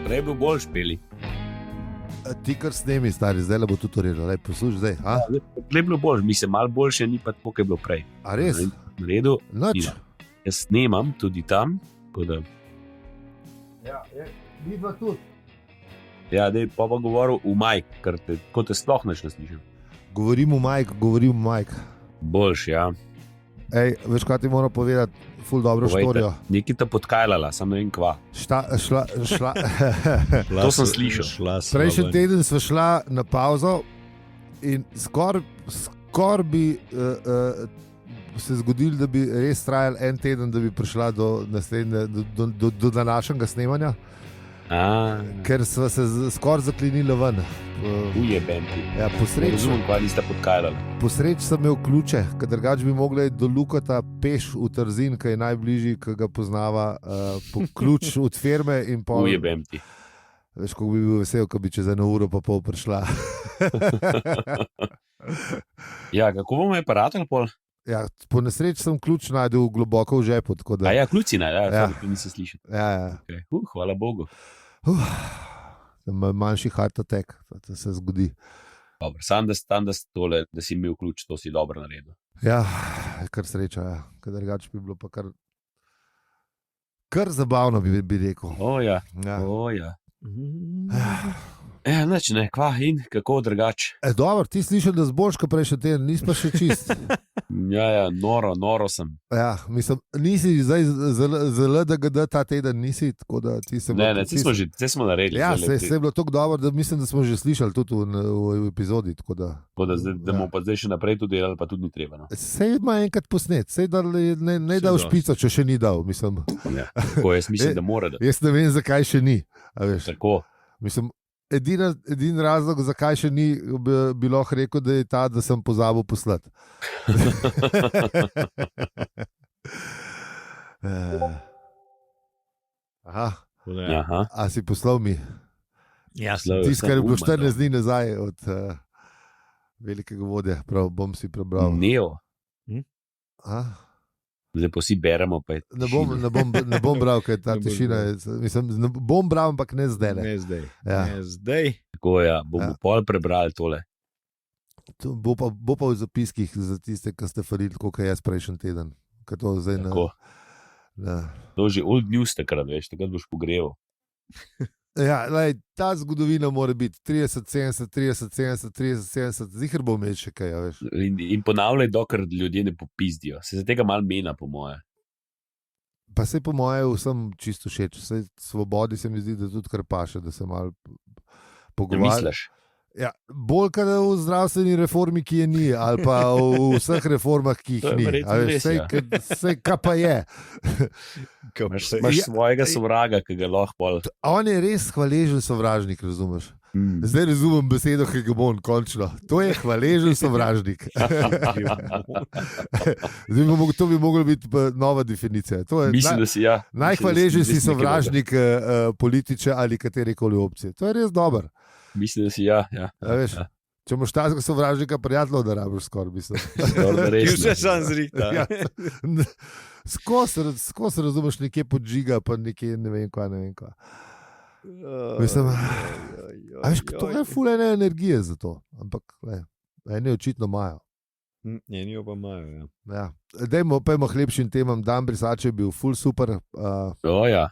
Prej je bil bolj špeli. Ti kar snemi, stari, zdaj le bo tudi uredil. Poslušaj zdaj. Prej je bilo bolj, mislim, malo boljše, ni pa tako, kot je bilo prej. A res? Na redu. Noč. Jaz snemam tudi tam. Da... Ja, vidva tudi. Ja, dej, pa govoril v majk, ker te sploh ne slišim. Govorim v majk. Boljš, ja. Ej, veš, kaj ti moram povedati? Ful dobro štorijo. Nekaj te podkajljala, sam ne vem kva. To sem slišal. Prejšnji teden sva šla na pauzo in skor bi se zgodilo, da bi res trajal en teden, da bi prišla do današnjega snemanja. Ker sva se skoraj zaklinila ven. Ujebenti. Ja, razumem, kva nista podkajljala. Po sreči sem imel ključe, ker drugače bi mogla iti do Lukata peš v Trzin, ki je najbližji, ki ga poznava, po ključ od firme. Ujebenti. Veš, kako bi bil vesel, ko bi čez 1 uro pa pol prišla. Ja, kako bomo je paratali pol? Ja, po nesreči sem ključ najdel globoko v žepu. Da... A ja, ključi najdel, ja. Nisem slišal. Ja. Okay. Hvala Bogu. Manjši heart attack, to se zgodi. Dobro, sam da si imel ključ, to si dobro naredil. Ja, kar sreča, ja. Ker drugače bi bilo pa kar zabavno, bi rekel. Ja. Nič ne, kva in kako drugače. Dobro, ti slišal, da zboljš, ko prejšnji teden, nisi pa še čist. Ja, noro sem. Ja, mislim, nisi zdaj za LDGD ta teden, nisi, tako da ti se... Ne, vse smo naredili. Ja, se je bilo tako dobro, da mislim, da smo že slišali tudi v epizodi, tako da... Da bomo pa zdaj še naprej to delali, pa tudi ni treba. No. Sej ima enkrat posnet, sej ne dal špico, če še ni dal, mislim. Ja, tako jaz mislim, da mora. Jaz ne vem, zakaj še ni. Tako. Mislim, edin razlog, zakaj še ni, bi lahko rekel, da je ta, da sem pozabil poslati. Aha. A si poslal mi? Ja, tisto, kar je bilo 14 dni nazaj od velikega vodja, prav bom si prebral. Neo. Zdaj pa vsi beremo. Ne bom bral, ker ta tišina je. Mislim, ne bom bral, ampak ne zdaj. Ne zdaj. Ja. Ne zdaj. Tako ja, bomo pol prebrali tole. Bo pa v zapiskih za tiste, ki ste farili, kot je jaz prejšnji teden. To zdaj To že old news takrat, veš, takrat boš pogreval. Ja, ta zgodovina mora biti 30-70, 30-70, zihar bo imel še kaj, veš. In ponavljaj, dokler ljudje ne popizdijo. Se za tega malo mena, po moje. Pa se po moje vsem čisto všeč. Svobodi se mi zdi, da tudi kar paše, da se malo pogovarja. Misliš? Ja, bolj kot v zdravstveni reformi, ki je ni, ali pa v vseh reformah, ki jih ni. Vse, kaj pa je. Imaš svojega sovraga, ki ga lahko pol. On je res hvaležen sovražnik, razumeš? Zdaj razumem besedo, ki ga bom končno. To je hvaležen sovražnik. To bi mogla biti nova definicija. Mislim, da si ja. Najhvaležen si sovražnik političe ali katerekoli opcije. To je res dober. Mislim, da si ja. Veš, če imaš takega sovražnika, prijateljev, da rabiš skoraj, mislim. Ki vse sam zrihta. Ja. Skozi razumeš, nekje podžiga, pa nekje ne vem kva. Mislim, to je fulene energije za to, ampak eni očitno imajo. Eni pa imajo, ja. Dajmo hlebšim temam. Dan Brisač je bil ful super. Ja.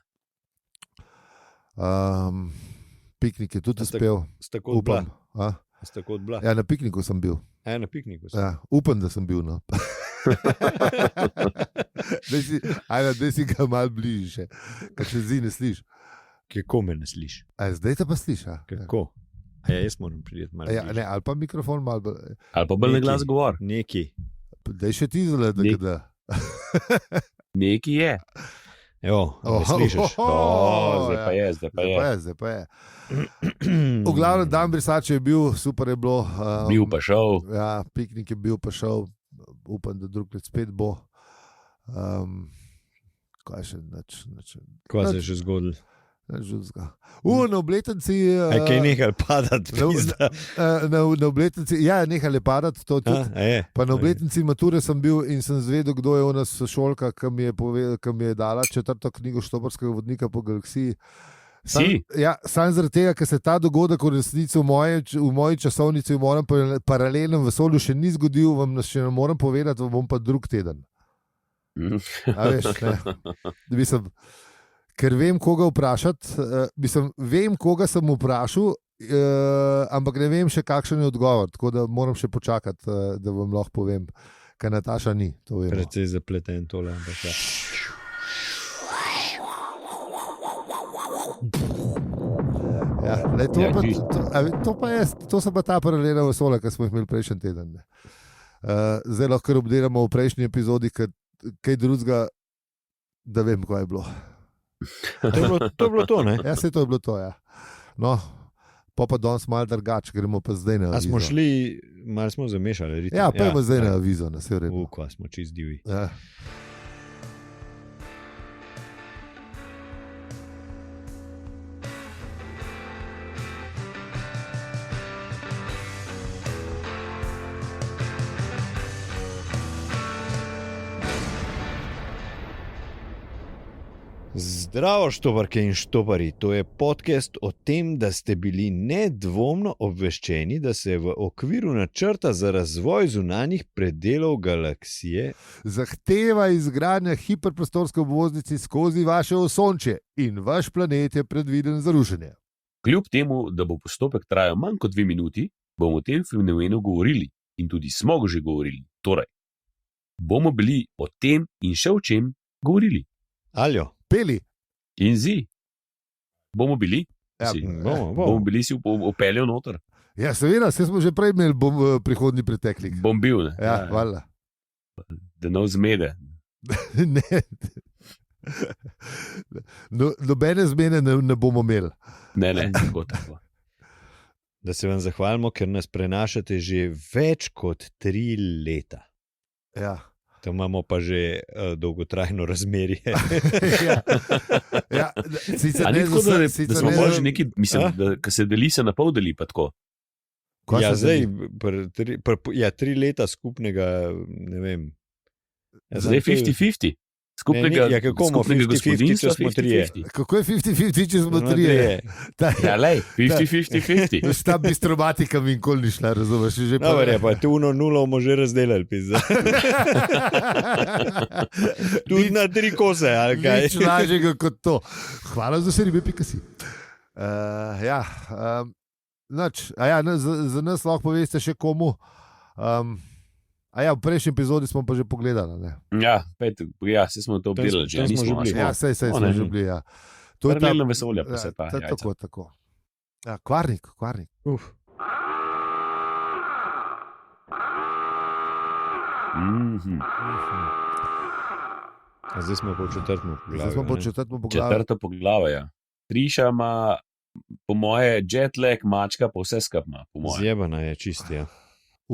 Piknik je tudi uspel. Tako odbla. Ja, na pikniku sem bil. Na pikniku sem. Ja, upam, da sem bil. No. Daj si ga malo bližje, kaj še zdi ne sliš. Kako me ne sliš? Zdaj te pa sliš. Kako? Jaz moram priti malo bližje. Ali pa mikrofon malo. Ali pa bolj na glas govor. Neki. Daj še ti zelo, da. Neki je. Slišiš? Zdaj pa je. V glavnem, Dan Brisač je bil, super je bilo. Bil pa šel. Ja, piknik je bil pa šel. Upam, da drugkrat spet bo. Kaj še? Kaj se je že zgodilo? Na obletnici... Kaj je nehal padati? Na obletnici, ja, nehal je padati, to tudi. Pa na obletnici mature sem bil in sem zvedel, kdo je ona sošolka, ki mi je dala 4. knjigo Štoparskega vodnika po galaksiji. Sam zaradi tega, ker se ta dogodek v resnici v moji časovnici, v mojem paralelnem vesolju še ni zgodil, vam še ne morem povedati, bom pa drug teden. A veš, mislim, ker vem, koga vprašati, vem, koga sem vprašal, ampak ne vem še, kakšen je odgovor, tako da moram še počakati, da vam lahko povem, kaj Nataša ni. Precej zapleten tole, ampak ja. Ja, to so pa ta paralelna vesolja, ki smo jih imeli prejšnji teden. Zdaj lahko obdelamo v prejšnji epizodi, kaj drugega, da vem, kaj je bilo. To je bilo to, ne? Ja, to je bilo to, ja. No, pa danes malo drugače, gremo pa zdaj na avizo. A smo šli, malo smo zamešali ritem. Ja, pa je zdaj na avizo, na vse v redu. Kva smo čist divi. Ja. Zdravo, štoparke in štopari, to je podcast o tem, da ste bili nedvomno obveščeni, da se v okviru načrta za razvoj zunanjih predelov galaksije zahteva izgradnja hiperprostorske obvoznice skozi vaše osončje in vaš planet je predviden za rušenje. Kljub temu, da bo postopek trajal manj kot 2 minuti, bomo o tem fenomenu govorili in tudi smo ga že govorili. Torej, bomo bili o tem in še o čem govorili. Aljo. Peli. In zi. Bomo bili? Ja, bomo bili si upeljal noter. Ja, seveda, smo že prej imeli prihodnji preteklik. Bom bil, ne? Ja, hvala. Da ne vzmede. Ne. Nobene zmede ne bomo imeli. Ne, tako. Da se vam zahvalimo, ker nas prenašate že več kot 3 leta. Ja. Tam imamo pa že dolgotrajno razmerje. Ni tako, da smo možni neki, mislim, da se deli, se napol deli pa tako. Ja, zdaj, 3 leta skupnega, ne vem. Zdaj 50-50. Skupnega gospodinstva smo 3. Kako je 50-50, če smo 3? Ja, lej, 50-50. Ta bistromatika mi nikoli ni šla, razumeš? Dobre, pa tu 0 bomo že razdelali, pizda. Tudi na 3 kose, ali kaj? Nič lažjega kot to. Hvala za vse ribe, pika si. Za nas lahko poveste še komu. V prejšnji epizodi smo pa že pogledali. Ne? Ja, se smo to obdelali. Smo že bili. Ja, sej smo že bili, ja. To je paralelna vesolja, pa se ta. Tako. Ja, kvarnik. Zdaj smo po 4. poglavju. 4. poglavje, ja. Triša ima, po moje, jetlag, mačka, pa vse skupaj. Zjebana je čistija.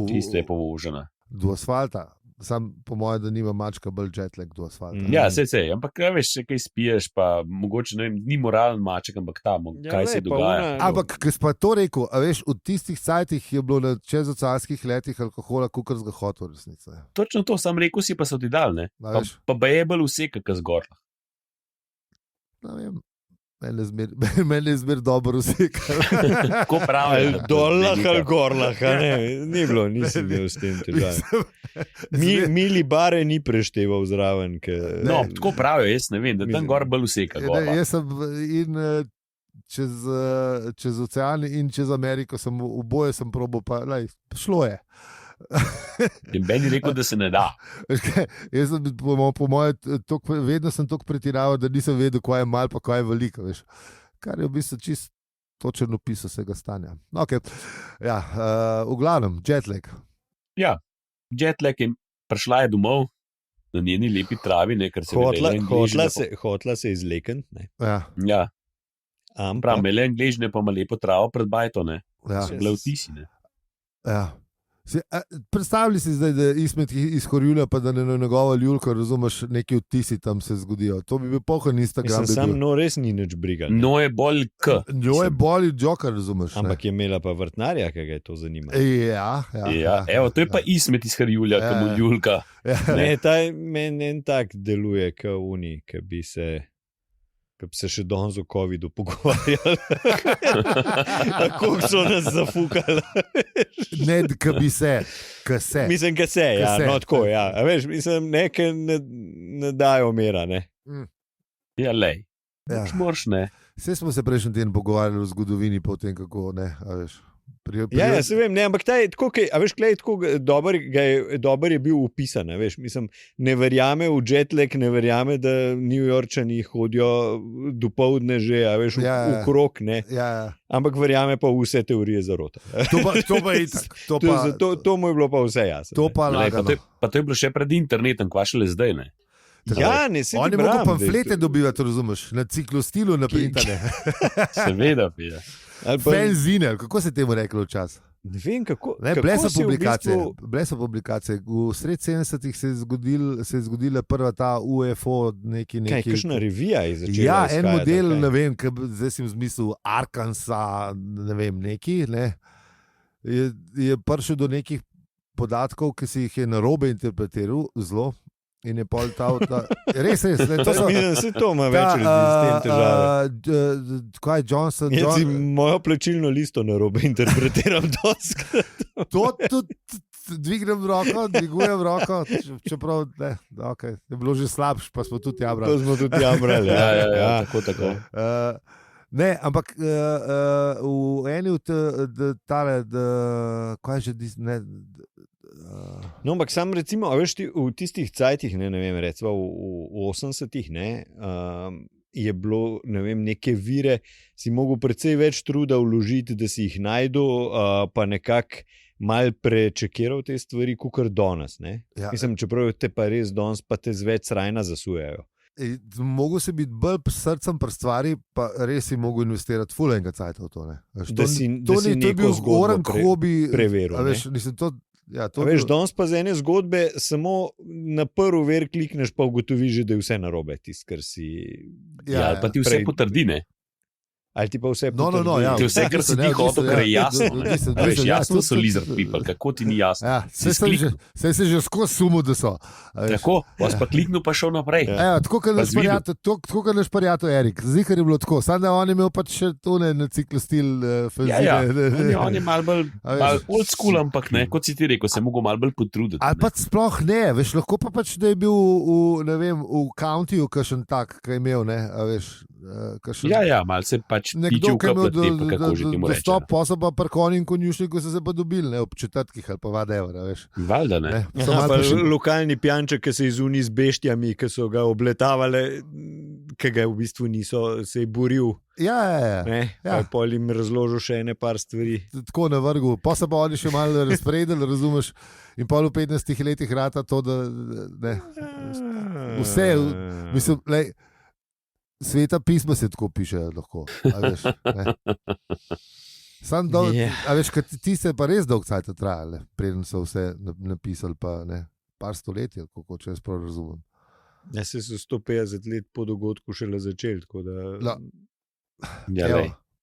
Čisto je povožena. Do asfalta, sam po mojem, da nima mačka bolj jetlag do asfalta. Ja, sej, ampak veš, če kaj spiješ, pa mogoče ni moralen maček, ampak tam, kaj se dogaja. Ampak, ker si pa to rekel, a veš, v tistih cajtih je bilo na čezoceanskih letih alkohola, kukar z ga hotel resnice. Točno to, sam rekel si, pa so ti dal, ne? Pa je bolj vse, kak zgorla. Ne vem. Meni je zmer dobro vsekal. Ko pravi. Dolah ali gorlah, ni bilo, nisem bil s tem težav. Mili bare ni prešteval zraven. No, tako pravijo, jaz ne vem, da tam gor bolj vseka. Jaz sem in čez ocean in čez Ameriko, oboje sem probal, pa šlo je. Ben je rekel, da se ne da. Jaz sem, po moje, vedno sem toliko pretiraval, da nisem vedel, kaj je malo, pa kaj je veliko. Veš. Kar je v bistvu čist točen opis vsega stanja. Okay. Ja, v glavnem, jetlag. Ja, jetlag je prišla je domov na njeni lepi travi, ker se hotla se izlekniti. Ja. Prav, imela Angležne pa ima lepo travo pred bajto, ne. Ja. So bile vtisi, ne. Ja. Predstavljaj si zdaj, da Ismet iz Horjulja, pa da na njegovo ljulko, razumeš, neki vtisi tam se zgodijo. To bi bil pohod Instagram. Sam res ni nič brigal. No je bolj k. No je bolj Joker, razumeš. Ampak je imela pa vrtnarja, ki ga je to zanimalo. Ja. Evo, to je pa Ismet iz Horjulja, ki mu ljulka. Ne, meni en tak deluje, kot uni, ki bi se... ki bi se še danes o COVID-u pogovarjali. Kako so nas zafukali. Ne, ki bi se, ki se. Mislim, da se, ja, se. no tako, ja. A veš, mislim, nekaj ne dajo mera, ne. Ja, lej. Ja. Moraš, ne. Vse smo se prejšnji teden pogovarjali o zgodovini, potem kako ne, a veš. Ja, se vem, ne, ampak ta je tako, a veš, klej, tako dober je bil upisan, veš, mislim, ne verjame v jetlag, ne verjame, da New Yorkčani hodijo dopoldne že, a veš, v krog, ne. Ja. Ampak verjame pa v vse teorije zarota. To pa je itak. To mu je bilo pa vse jasno. To pa lagano. Pa to je bilo še pred internetom, kva šele zdaj, ne. Ja, ne, se oni mogo pamflete dobivati, razumeš, na ciklostilu naprintane. Seveda, pija. Fanzine, kako se temu reklo včasih? Ne vem, kako. Bile so publikacije. V sred 70-ih se je zgodila prva ta UFO neki. Kaj, kakšna revija je začela? Ja, en model, ne vem, zdaj sem zmislil Arkansas, ne vem, neki, ne. Je prišel do nekih podatkov, ki si jih je narobe interpretiral, zelo. In je pol ta res, ne, to so... Vse to ima več ljudi s tem težave. Kaj je Johnson? Jaz si mojo plačilno listo narobe interpretiram doskrat. To tudi dvigujem roko, čeprav ne, okay, je bilo že slabš, pa smo tudi jamrali. To smo tudi jamrali, ja, tako. Ne, ampak v eni od tale, kaj je že, ne... No, ampak sam recimo, a veš ti, v tistih cajtih, ne vem, recimo v 80-ih, je bilo, ne vem, neke vire, si mogel precej več truda vložiti, da si jih najdu, pa nekako mal prečekiral te stvari, kakor danes, ne? Ja. Mislim, čeprav te pa res danes pa te več srajna zasujejo. Mogo se biti bolj srcem pri stvari, pa res si mogel investirati ful enega cajta v to, ne? Da si neko zgodbo preveril, ne? Ja, veš, danes pa za ene zgodbe samo na prvi ver klikneš, pa ugotoviš, da je vse narobe, tisto, kar si... Ja, pa ti vse potrdi, ne? Ali ti pa vse potrdi? No, ja. Ti vse, kar si ti hotel, ker je jasno. Veš, jasno so lizard people, kako ti ni jasno. Ja, vse se že skozi sumo, da so. Tako, vas pa kliknil pa šel naprej. Ja, tako, kar naš prijatelj Erik, zihar je bilo tako, samo da on je imel pač še tone na ciklostil fazine. Ja, on je mal bolj old school, ampak ne, kot si ti rekel, se mogo mal bolj potruditi. Ali pa sploh ne, veš, lahko pa pač, da je bil v countyju kakšen tak, kaj je imel, ne, a veš. Ja, mal se pač nekdo, ki je imel dostop, posel pa parkoni in konjušniku so se pa dobili, ne, ob četrtkih ali pa whatever, veš. Valjda, ne. Lokalni pijanček, ki se je zunil z beštjami, ki so ga obletavali, ki ga v bistvu niso, se je boril. Ja. Pa je pol jim razložil še ene par stvari. Tako na vrhu, pa se pa oni še malo razpredeli, razumeš, in pol v 15 letih rata to, da ne, vse, mislim, lej, Sveta pisma se tako piše, lahko. A veš, sam dolg, a veš, ti se pa res dolg cajt trajali, preden so vse napisali, pa ne, par stoletij, kako če jaz prav razumem. Ja, se so 150 let po dogodku šele začeli, tako da...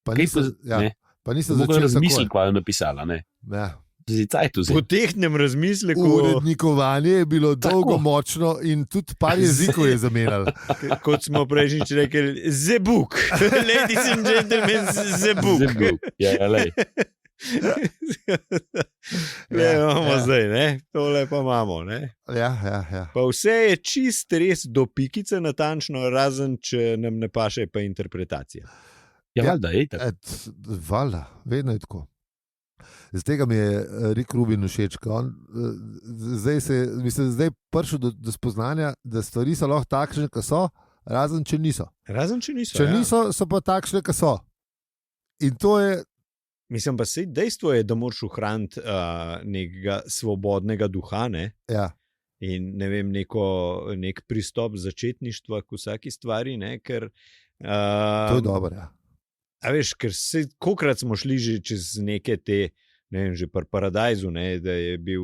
Pa niso začeli tako. Razmisliti, kaj je napisala, ne? Ja. Po tehnem razmisleku. Urednikovanje je bilo dolgo, močno in tudi par jezikov je zamenjalo. Kot smo prejšnjič rekli, the book. Ladies and gentlemen, the book. Ja, lej. Imamo zdaj, ne? Tole pa imamo, ne? Ja. Pa vse je čist res do pikice natančno, razen če nam ne paše pa interpretacija. Ja, valjda, valjda, vedno je tako. Z tega mi je Rick Rubin všeč. Zdaj prišel do spoznanja, da stvari so lahko takšne, kot so, razen če niso. Če niso, so pa takšne, kot so. In to je... Mislim pa sej dejstvo je, da moraš ohraniti nekega svobodnega duha, ne? Ja. In ne vem, nek pristop začetništva k vsaki stvari, ne? Ker... To je dobro, ja. A veš, ker kolikrat smo šli že čez neke te, ne vem, že pri Paradajzu, ne, da je bil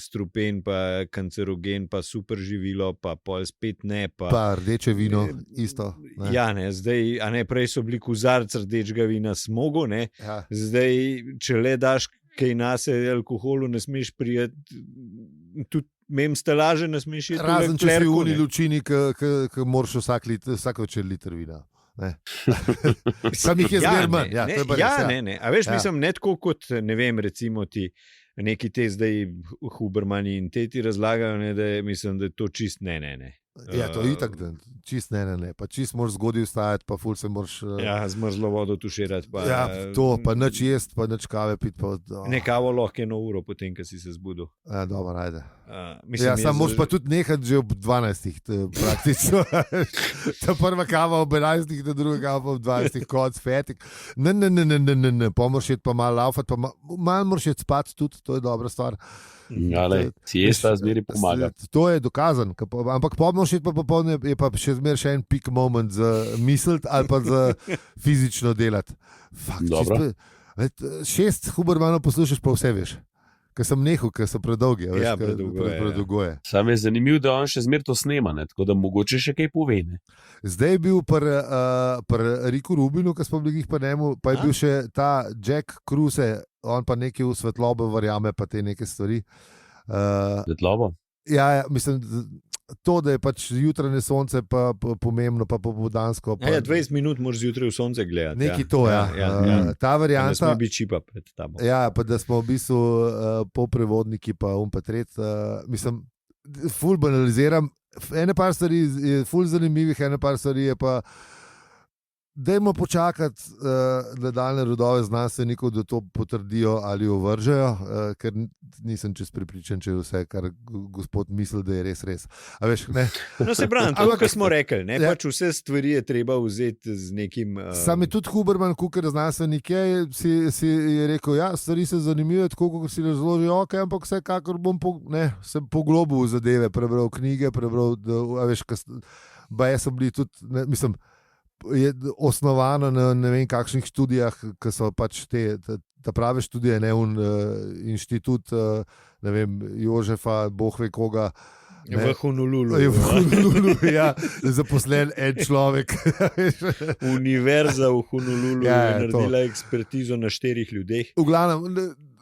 strupen, pa kancerogen, pa super živilo, pa pol spet ne. Pa rdeče vino, isto. Ne. Ja, ne, zdaj, a ne, prej so bili kozarci rdečega vina smogo, ne, ja. Zdaj, če le daš kaj nase alkoholu, ne smeš prijeti, tudi mem stelaže ne smeš jeti. Razen če si v uni lučini, ki moraš vsak večer liter vina. Ne. Sam jih je zmeraj manj. Ja, to je pa res, ne. A veš, Ja. mislim, ne tako kot, ne vem, recimo ti neki te zdaj Hubermani in te ti razlagajo, ne, da je, mislim, da je to čist ne. Ja, to je itak, da čist ne. Pa čist moraš zgodaj vstajati, pa ful se moraš... Ja, zmrzlo vodo tuširati. Pa, ja, to, pa nič jesti, pa nič kave piti. Pa, Ne kavo lahko 1 uro potem, ko si se zbudil. Ja, dobro, ajde. Mislim, Ja, sam moraš pa tudi nehati že ob 12, praktično. Ta prva kava ob 11, ta druga kava ob 20, konc, fetik. Ne, pa moraš iti pa malo laufati, pa malo moraš iti spati tudi, to je dobra stvar. Ale, siesta zmeri pomaga. To je dokazan, ampak pomoč pa popolne je pa še zmeraj še en peak moment za misliti ali pa za fizično delati. Dobro. 6 Hubermanov poslušaš, pa vse veš. Ker sem nehal, ker so predolgi. Ja, predolgo je. Sam je zanimiv, da on še zmeraj to snema, ne? Tako da mogoče še kaj pove. Ne? Zdaj je bil pri Riku Rubinu, ki smo bili jih pa njemu, pa je bil še ta Jack Kruse, on pa nekaj v svetlobo verjame, pa te neke stvari. Svetlobo? Ja, mislim, to, da je pač jutranje sonce pa pomembno, pa popoldansko. Ja, 20 minut moraš zjutraj v sonce gledati. Nekaj to, ja. Ta varianta. Ne sme biti čipa pred tabo. Ja, pa da smo v bistvu poprevodniki, pa pa tret. Mislim, ful banaliziram. Ene par stvari je ful zanimivih, ene par stvari je pa. Dajmo počakati nadaljne rodove znanstvenikov, da to potrdijo ali ovržejo, ker nisem čest prepričan, če je vse, kar gospod misli, da je res. A veš, ne? No, se pravi, to, kar smo rekli, ne, ja. Pač vse stvari je treba vzeti z nekim... Sam je tudi Huberman, kukar znanstvenik je, si je rekel, ja, stvari se zanimive, tako kot si razložil, ok, ampak vsekakor bom sem poglobil v zadeve, prebral knjige, a veš, baje so bili tudi, ne, mislim, je osnovano na ne vem kakšnih študijah, ki so pač ta prave študije, ne inštitut, ne vem, Jožefa, Boh ve koga. Ne, v Honolulu. V Honolulu, ja, zaposlen en človek. Univerza v Honolulu je naredila ekspertizo na 4 ljudeh. V glavnem,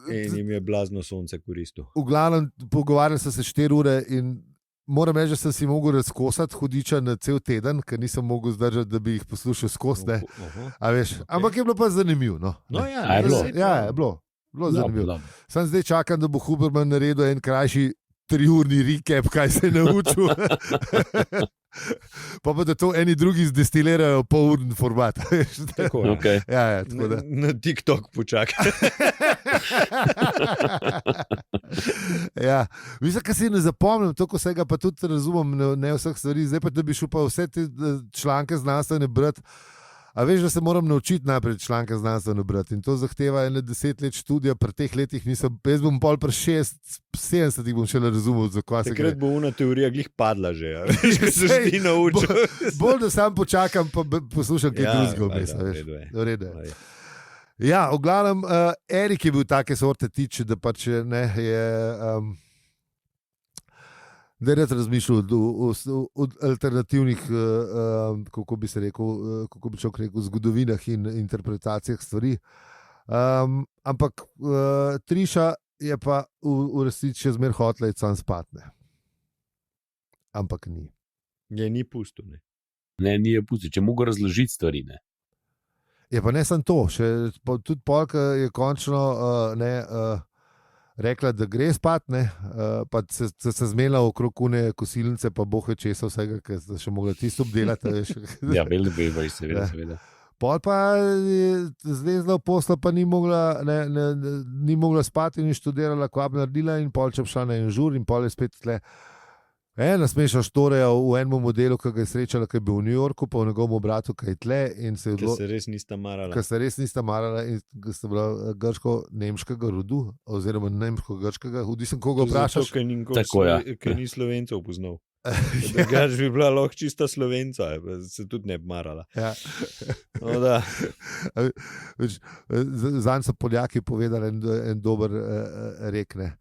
in jim je blazno sonce koristil. V glavnem, pogovarjali so se 4 ure in moram reči, da sem si mogel razkosati hudiča na cel teden, ker nisem mogel zdržati, da bi jih poslušal skozi. Ampak je bilo pa zanimivo. No, je bilo zanimivo. Sam zdaj čakam, da bo Huberman naredil en krajši 3-urni recap, kaj se je naučil. Pa da to eni drugi zdestilirajo pol-urni format. Tako, okay. Ja, tako da. Na TikTok počakaj. Ja, mislim, da si ne zapomnim, tako se ga pa tudi razumem, ne vseh stvari. Zdaj pa, da bi šel pa vse te članke znanstvene brati. A veš, da se moram naučiti najprej članke znanstvene brati in to zahteva 10 let študija, pri teh letih nisem, jaz bom pol pri 70 bom šele razumel, za kaj se gre. Takrat bo una teorija glih padla že, ja. Veš, ko se že naučil. Bolj, da sam počakam, pa poslušam kaj drugega vmes, veš. V redu je. Ja, v glavnem, Erik je bil take sorte tiče, da pač ne, je... da je res razmišljal o alternativnih, kako bi se rekel, kako bi človek rekel, zgodovinah in interpretacijah stvari. Ampak Triša je pa v resnici še zmeraj hotela iti sam spatne. Ampak ni. Ni pustil, ne. Ne, ni je pustil, če mogo razložiti stvari, ne. Je pa ne samo to, tudi polka je končno rekla, da gre spat, pa se zmela okrog kune kosilnice, pa bohe česa vsega, ker sta še mogla tisto obdelati. Ja, veliko, seveda. Pol pa je zlezla v posla, pa ni mogla spati in študirala, ko bi naredila in pol če šla na en žur in pol je spet tle. Nasmešal Štoreja v enem modelu, ki ga je srečala, ki je bil v New Yorku, pa v njegovem bratu, ki je tle. Ker se res nista marala. Ker se res nista marala in sta bila grško-nemškega rodu, oziroma nemško-grškega, odvisno koga vprašaš. Ker ni Slovencev poznal. Drugač bi bila lahko čista Slovenca, se tudi ne bi marala. Ja. No, da. Zanj so Poljaki povedali en dober rek, ne.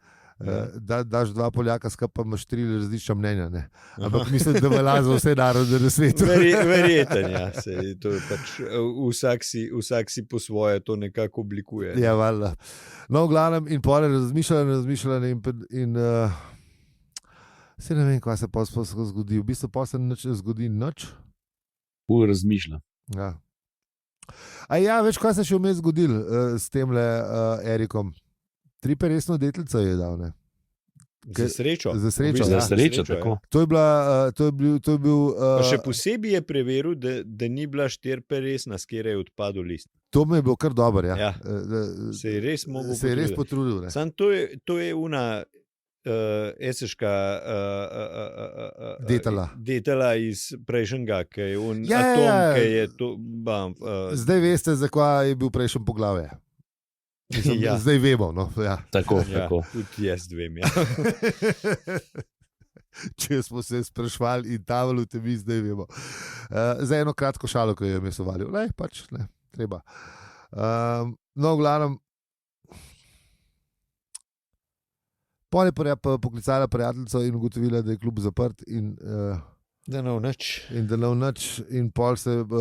Daš 2 Poljaka skupaj, pa imaš 3 različna mnenja. Ne? Ampak mislim, da velja za vse narode na svetu. Verjeten, ja. To je pač, vsak si po svoje to nekako oblikuje. Ja, valjda. No, v glavnem, in pol je razmišljala in se ne vem, kaj se pa zgodi. V bistvu pa se ne zgodi nič. Razmišlja. Ja. A ja, veš, kaj se še vmes zgodil s temle Erikom? 3 resno deklico je dal, ne? Za srečo. Za srečo, Za ja. srečo, ja. tako. To je bil Pa še posebej je preveril, da ni bila 4-resna, s katero je odpadel list. to mi je bilo kar dobro, ja. Ja. Se je res mogel Se je res potrudil, ne? Sam to je una eseška detala iz prejšnjega, ki je un Ja, atom, ja. ki je to Zdaj veste, zakaj je bil prejšnji poglavje. Mislim, Ja. Zdaj vemo, no, ja. Tako, ja, tako. tudi jaz vem. Ja. Če smo se sprašvali in ta valuta, mi zdaj vemo. Za eno kratko šalo, ki jo je mesovalil, ne, pač ne, treba. No, v glavnem, pol je poklicala prijateljico in ugotovila, da je klub zaprt in Da ne v nič. in da ne v nič, in pol se v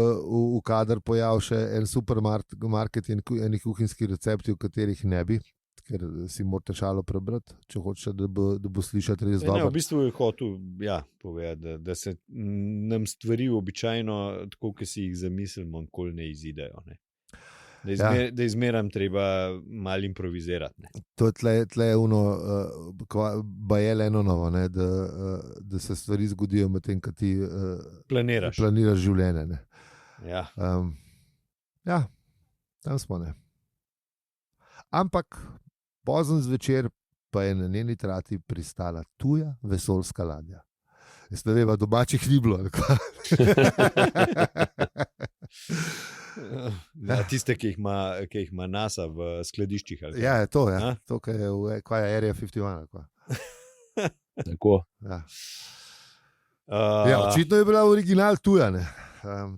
kader pojavil še en supermarket in eni kuhinjski recepti, v katerih ne bi, ker si morate šalo prebrati, če hočeš, da bo slišati res Ne, dobro. v bistvu je hotel povedati, da se nam stvari običajno, tako kot si jih zamislimo, nikoli ne izidejo. Ne. Da izmeram treba malo improvizirati. Ne. To je tle uno, bajel eno novo, ne, da se stvari zgodijo medtem, ko ti Planiraš. planiraš življenje. Ne. Ja. Ja, tam smo. Ne. Ampak pozno zvečer pa je na njeni trati pristala tuja vesoljska ladja. Jaz ne vem, domačih ni bilo. ali kaj? Ja, tiste, ki jih ima NASA v skladiščih. Ali kaj? Ja, je to, ja. A? To, kar je kaj je Area 51. ali kaj. Tako. Ja. Ja, očitno je bila original tuja. Ne.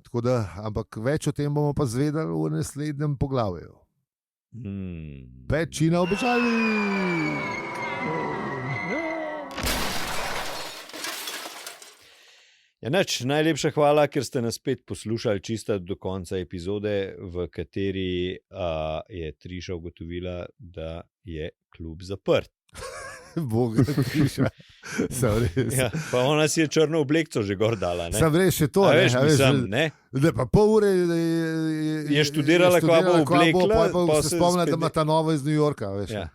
Tako da, ampak več o tem bomo pa zvedali v naslednjem poglavju. Večina običajnih. Ja, najlepša hvala, ker ste nas spet poslušali čisto do konca epizode, v kateri je Triša ugotovila, da je klub zaprt. Boga, Triša. Ja, pa ona si je črno oblekco že gor dala. Ne? Sam veš, še to. A Ne, veš, a veš, mislim, ne? da pa pol ure Je študirala, kva bo oblekla, pa pa se se spomni, da spet- ima ta nova iz New Yorka. Veš, Ja.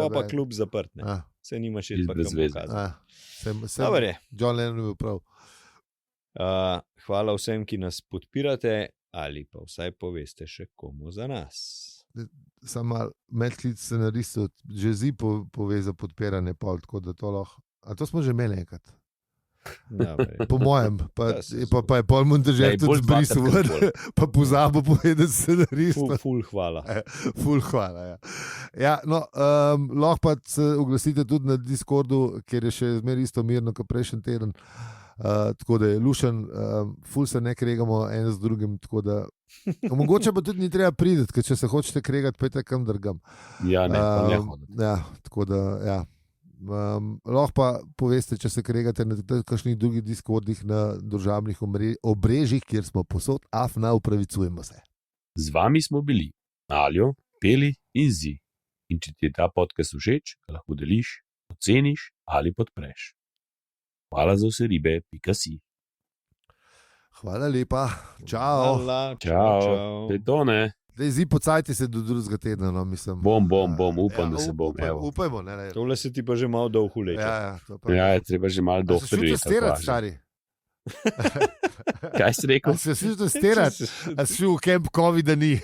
Pa klub zaprt. Ne? Ja, Se nima še Čisto pa brez kam veze. pokazati. Dobar Dobre. John Lennon je bil prav. Hvala vsem, ki nas podpirate, ali pa vsaj poveste še komu za nas. Sam mal medklic scenaristov, že zdi pove za podpiranje pol, tako da to lahko. A to smo že imeli enkrat. Dobre. Po mojem, pa Ja, se je pol montažer Ej, tudi bolj zbrisal, dvakrat kot bolj. pa pozabil povedati scenaristov. Ful hvala. Ful, hvala. Ja. Ja, no, lahko pa se oglasite tudi na Discordu, kjer je še zmeraj isto mirno kot prejšnji teden. Tako da je lušen, ful se ne kregamo en z drugim. Mogoče pa tudi ni treba priti, ker če se hočete kregati, pejte kam drugam. Ja, ne, pa ne hoditi. Ja, tako da, ja. Lahko pa poveste, če se kregate na kakšnih drugih Discordih, na družabnih obrežjih, kjer smo posod, afna, upravičujemo se. Z vami smo bili Aljo, Peli in Zi. In če ti je ta podcast všeč, ga lahko deliš, oceniš ali podpreš. Hvala za vse ribe, .si. Hvala lepa, čau. Hvala, Čau. To je to, ne? Zdaj pocajti se do drugega tedna, no, mislim. Bom, upam, da se bom. Evo. Upajmo, ne. Tole se ti pa že malo dolgo leče. Ja, to pa. Ja, je treba že malo A se šel doktoriti. testirati, stari? Kaj si rekel? A se šel testirati? A si šel v kamp COVID-a ni?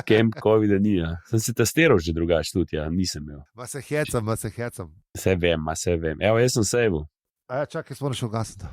Camp COVID-a ni. Ja. Sem se testiral že drugače tudi, ja, nisem imel. Ma se hecam. Vse vem. Evo, jaz sem sejvel. A ja, čakaj, smo rešil gasiti.